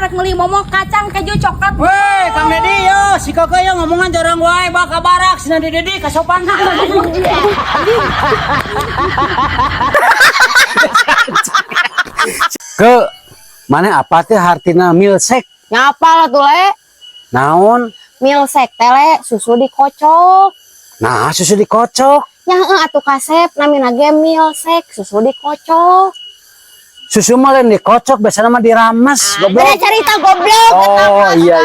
rek meuli momok kacang keju coklat. Weh, Kang Dedi yo, si Koko yo ngomongan jorang wae baka barak sina Dedi kasopan. Ke mana apa teh hartina milsek? Nyapa lah tuh le. Naon? Milsek tele susu dikocok. Nah, susu dikocok. Ya atuh kasep namina ge milsek susu dikocok. Susu mah lain dikocok, biasanya mah dirames, goblok. Beda cerita goblok. Oh, iya.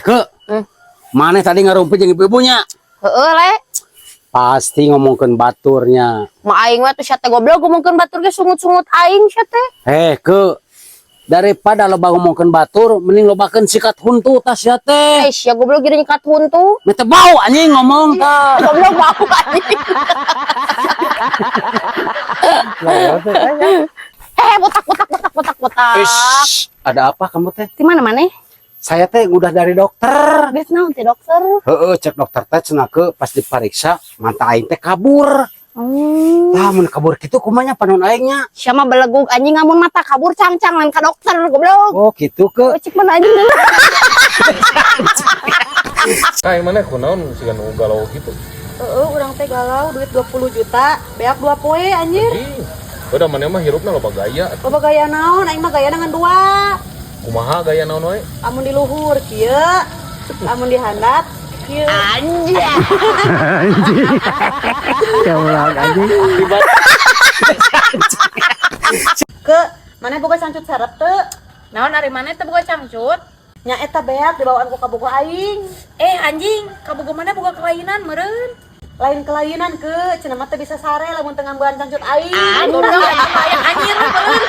Ke. Mana tadi ngarumpi jeung ibu-ibunya? Heeh le. Pasti ngomongkeun baturnya. Ma aing mah tuh sia teh goblok ngomongkeun batur ge sungut-sungut aing sia teh. Ke. Daripada loba ngomongkeun batur, mending lobakeun sikat huntu tas ya teh. Sia goblok gini nyikat huntu. Mete bau anjing ngomong tah. Goblok bau anjing. Botak. Ish, ada apa kamu teh? Di mana maneh? Saya teh udah dari dokter. Geus naon teh dokter? Heeh, cek dokter teh cenah ke pas dipariksa manta aing teh kabur. Tah mun kabur kitu kumanya panon aingnya. Sia mah belegug anjing ngamun mata kabur cang-cang lain ka dokter goblok. Oh, gitu ke. Cik mana anjing dulu. Kayak mana kunaon sih kan galau gitu. Urang teh galau duit 20 juta, beak 2 poe anjir. Udah mana mah hirupna loba gaya. Loba gaya naon? Aing mah gaya dengan 2. Kumaha gaya naon we? Amun di luhur kieu, amun di handap kieu. Anjir. Ke mana boga cangcut sarep teu? Naon ari maneh teh boga cangcut? Nya eta beak dibawaan ku kabogo aing. Anjing, kabogo maneh boga kelainan meureun. Lain kelainan ke cenah mah teh bisa sare lamun teu ngambean cangcut aing. Goblok aya anjir meureun.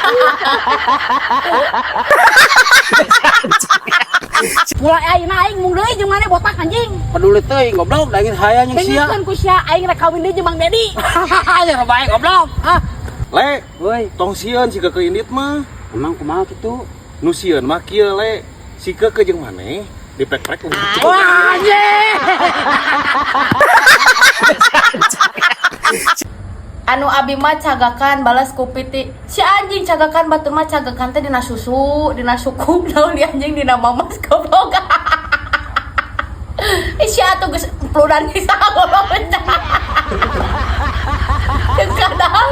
Mulai ayeuna aing mung deui jeung maneh botak anjing. Peduli teuing goblok dangin hayang sia. Dengekeun ku sia aing rek kawin deui jeung Mang Dedi. Nya bae goblok. Le, Woi, tong sieun si Keke indit mah. emang kumaha kitu? Nu sieun mah kieu le. Si Keke jeung maneh diprek-prek. Wah, anjing. Anu abi mah cagakan balas ku piti. Si anjing cagakan batur mah cagakan teh dina susu, dina suku, naon di anjing dina mamas goblok. Si atuh geus empludan bisa goblok pecah. Kadang.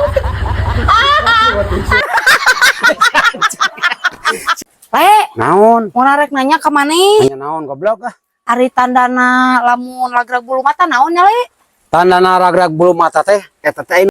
Le, Naon? mau narek nanya ke maneh? Nya naon goblok ah? Ari tandana lamun lagrag bulu mata naon nya le? Tandana ragrag bulu mata teh eta teh